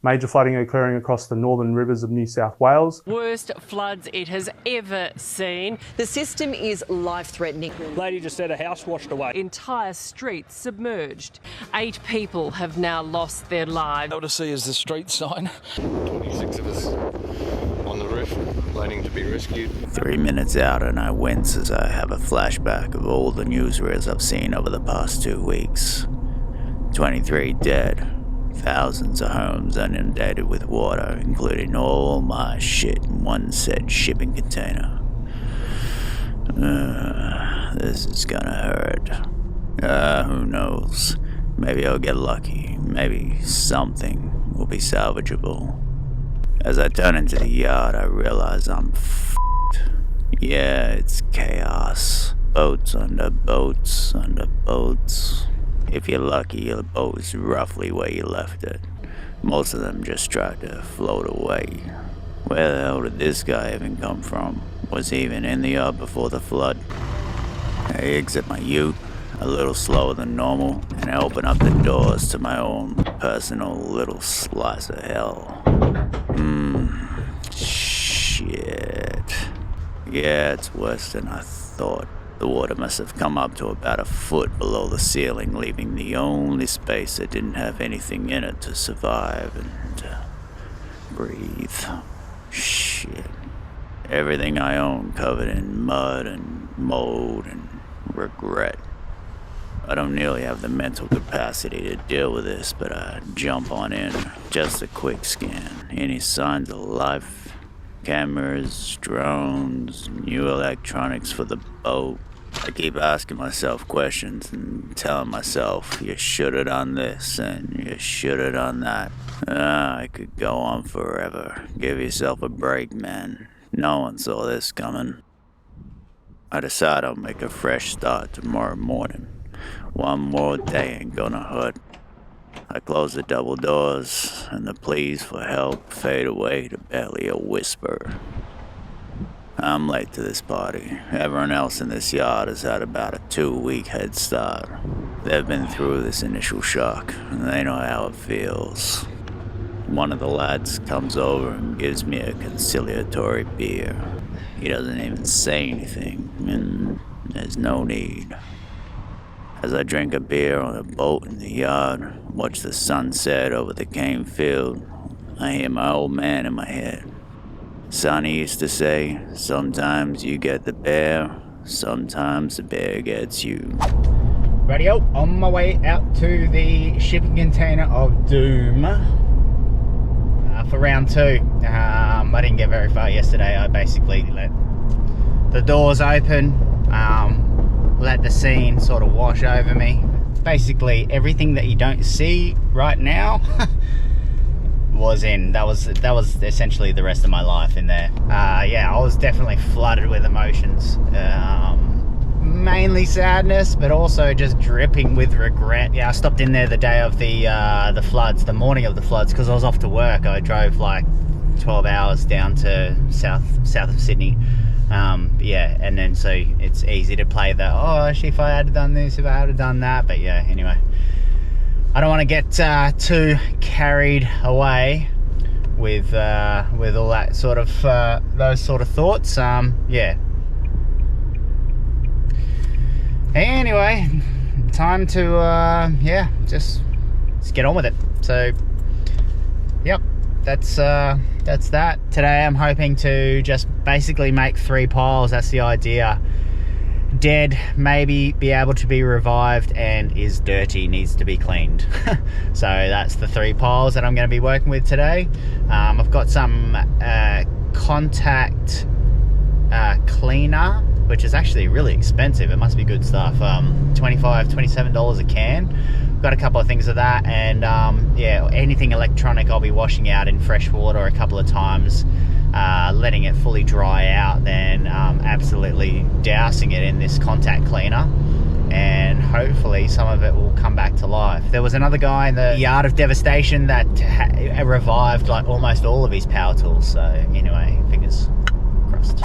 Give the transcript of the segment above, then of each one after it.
Major flooding occurring across the Northern Rivers of New South Wales. Worst floods it has ever seen. The system is life-threatening. Lady just had a house washed away. Entire streets submerged. 8 people have now lost their lives. All to see is the street sign. 26 of us on the roof, waiting to be rescued. 3 minutes out and I wince as I have a flashback of all the newsreels I've seen over the past 2 weeks. 23 dead. Thousands of homes inundated with water, including all my shit in one said shipping container. This is gonna hurt. Who knows? Maybe I'll get lucky. Maybe something will be salvageable. As I turn into the yard, I realize I'm f***ed. Yeah, it's chaos. Boats under boats under boats. If you're lucky, your boat is roughly where you left it. Most of them just tried to float away. Where the hell did this guy even come from? Was he even in the yard before the flood? I exit my ute, a little slower than normal, and I open up the doors to my own personal little slice of hell. Shit. Yeah, it's worse than I thought. The water must have come up to about a foot below the ceiling, leaving the only space that didn't have anything in it to survive and breathe. Shit. Everything I own covered in mud and mold and regret. I don't nearly have the mental capacity to deal with this, but I jump on in. Just a quick scan. Any signs of life? Cameras, drones, new electronics for the boat. I keep asking myself questions and telling myself, you should have done this and you should have done that. I could go on forever. Give yourself a break, man. No one saw this coming. I decide I'll make a fresh start tomorrow morning. One more day ain't gonna hurt. I close the double doors, and the pleas for help fade away to barely a whisper. I'm late to this party. Everyone else in this yard has had about a 2-week head start. They've been through this initial shock, and they know how it feels. One of the lads comes over and gives me a conciliatory beer. He doesn't even say anything, and there's no need. As I drink a beer on a boat in the yard, watch the sunset over the cane field, I hear my old man in my head. Sonny used to say, sometimes you get the bear, sometimes the bear gets you. Radio, on my way out to the shipping container of doom for round 2. I didn't get very far yesterday. I basically let the doors open, let the scene sort of wash over me. Basically everything that you don't see right now was in. That was essentially the rest of my life in there. Yeah, I was definitely flooded with emotions. Mainly sadness, but also just dripping with regret. Yeah, I stopped in there the day of the floods, the morning of the floods, because I was off to work. I drove like 12 hours down to south of Sydney. Yeah, and then so it's easy to play the, oh, if I had done this, if I had done that. But yeah, anyway, I don't want to get too carried away with all that sort of those sort of thoughts. Yeah. Anyway, time to yeah, just let's get on with it. So, yep, that's that. Today I'm hoping to just basically make 3 piles. That's the idea. Dead, maybe be able to be revived, and is dirty, needs to be cleaned. So that's the 3 piles that I'm going to be working with today. I've got some contact cleaner, which is actually really expensive. It must be good stuff. $27 a can. Got a couple of things of that, and yeah, anything electronic I'll be washing out in fresh water a couple of times, letting it fully dry out, then absolutely dousing it in this contact cleaner, and hopefully some of it will come back to life. There was another guy in the Yard of Devastation that revived like almost all of his power tools. So anyway, fingers crossed.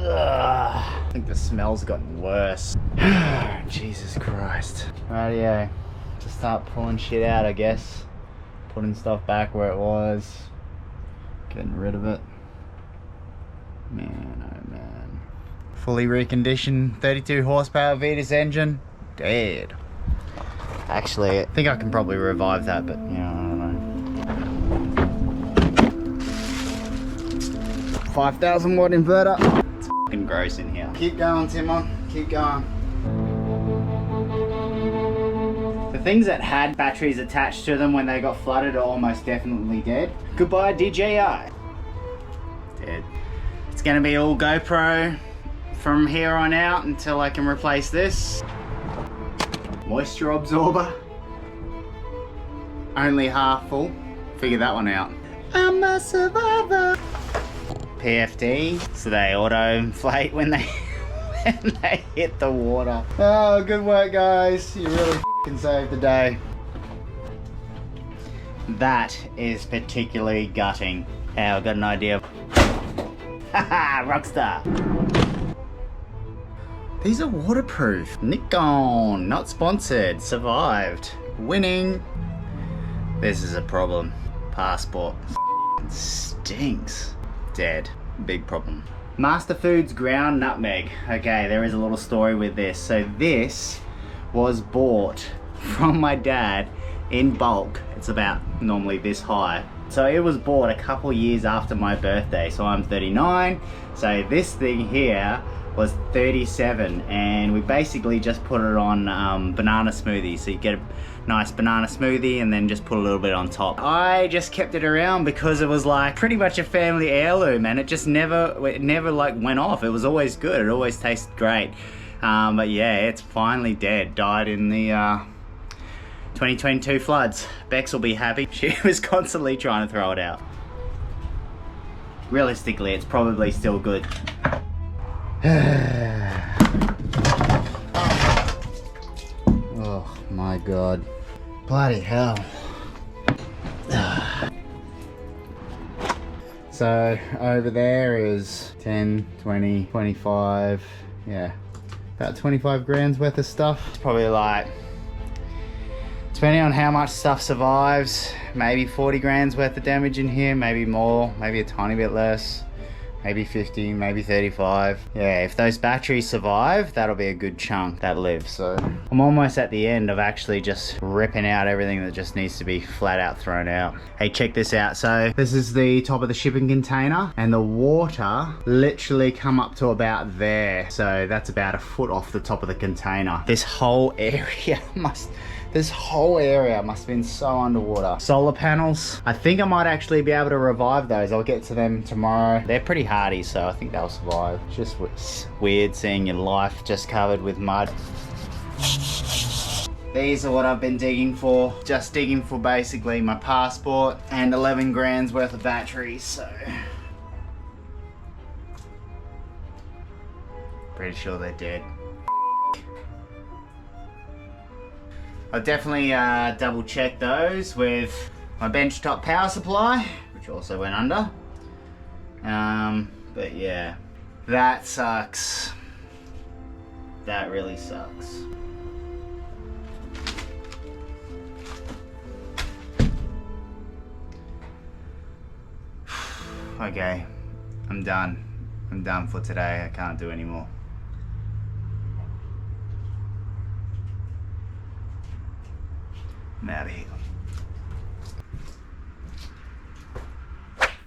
I think the smell's gotten worse. Jesus Christ. Rightio. start pulling shit out, I guess. Putting stuff back where it was. Getting rid of it. Man, oh man. Fully reconditioned 32 horsepower Vetus engine. Dead. Actually, I think I can probably revive that, but yeah, I don't know. 5,000 watt inverter. It's fucking gross in here. Keep going, Tymon. Keep going. The things that had batteries attached to them when they got flooded are almost definitely dead. Goodbye, DJI. Dead. It's gonna be all GoPro from here on out until I can replace this. Moisture absorber. Only half full. Figure that one out. I'm a survivor. PFD, so they auto inflate when they when they hit the water. Oh, good work, guys. You really f***ing saved the day. That is particularly gutting. Hey, I've got an idea. Haha, rockstar. These are waterproof. Nikon, not sponsored. Survived. Winning. This is a problem. Passport. Stinks. Dead. Big problem. Master Foods ground nutmeg. Okay, there is a little story with this. So this was bought from my dad in bulk. It's about normally this high. So it was bought a couple years after my birthday. So I'm 39. So this thing here was 37, and we basically just put it on banana smoothie. So you get a nice banana smoothie and then just put a little bit on top. I just kept it around because it was like pretty much a family heirloom, and it just never like went off. It was always good. It always tasted great. But yeah, it's finally dead. Died in the 2022 floods. Bex will be happy. She was constantly trying to throw it out. Realistically, it's probably still good. Oh my god. Bloody hell. So over there is 10, 20, 25, yeah, about 25 grand's worth of stuff. It's probably like, depending on how much stuff survives, maybe 40 grand's worth of damage in here, maybe more, maybe a tiny bit less. Maybe 50, maybe 35. Yeah, if those batteries survive, that'll be a good chunk that lives. So I'm almost at the end of actually just ripping out everything that just needs to be flat out thrown out. Hey, check this out. So this is the top of the shipping container, and the water literally come up to about there. So that's about a foot off the top of the container. This whole area must have been so underwater. Solar panels, I think I might actually be able to revive those. I'll get to them tomorrow. They're pretty hardy, so I think they'll survive. It's just weird seeing your life just covered with mud. These are what I've been digging for. Just digging for basically my passport and 11 grand's worth of batteries, so. Pretty sure they're dead. I'll definitely double check those with my benchtop power supply, which also went under. But yeah, that sucks. That really sucks. Okay, I'm done. I'm done for today. I can't do any more. I'm out of here.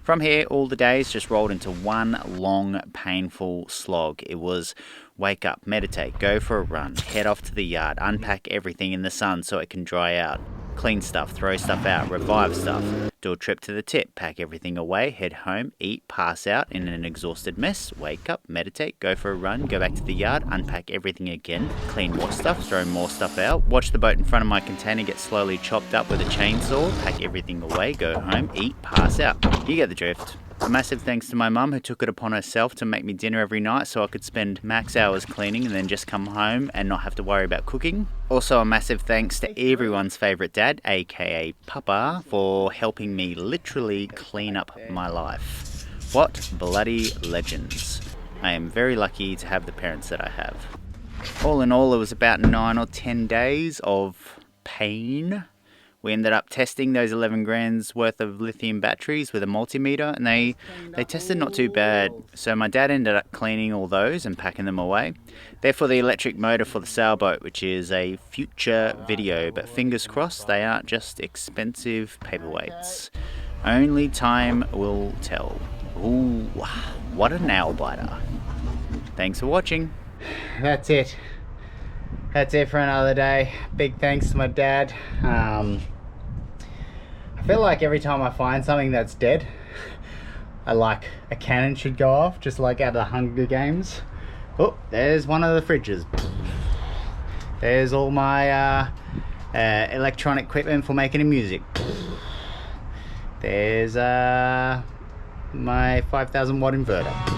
From here, all the days just rolled into one long, painful slog. It was wake up, meditate, go for a run, head off to the yard, unpack everything in the sun so it can dry out, clean stuff, throw stuff out, revive stuff, do a trip to the tip, pack everything away, head home, eat, pass out in an exhausted mess, wake up, meditate, go for a run, go back to the yard, unpack everything again, clean more stuff, throw more stuff out, watch the boat in front of my container get slowly chopped up with a chainsaw, pack everything away, go home, eat, pass out. You get the drift. A massive thanks to my mum who took it upon herself to make me dinner every night so I could spend max hours cleaning and then just come home and not have to worry about cooking. Also a massive thanks to everyone's favourite dad, aka Papa, for helping me literally clean up my life. What bloody legends. I am very lucky to have the parents that I have. All in all, it was about 9 or 10 days of pain. We ended up testing those 11 grams worth of lithium batteries with a multimeter, and they tested not too bad. So my dad ended up cleaning all those and packing them away. They're for the electric motor for the sailboat, which is a future video, but fingers crossed they aren't just expensive paperweights. Only time will tell. Ooh, what a nail biter. Thanks for watching. That's it. That's it for another day. Big thanks to my dad. I feel like every time I find something that's dead, a cannon should go off, just like out of the Hunger Games. Oh, there's one of the fridges. There's all my electronic equipment for making music. There's my 5,000 watt inverter.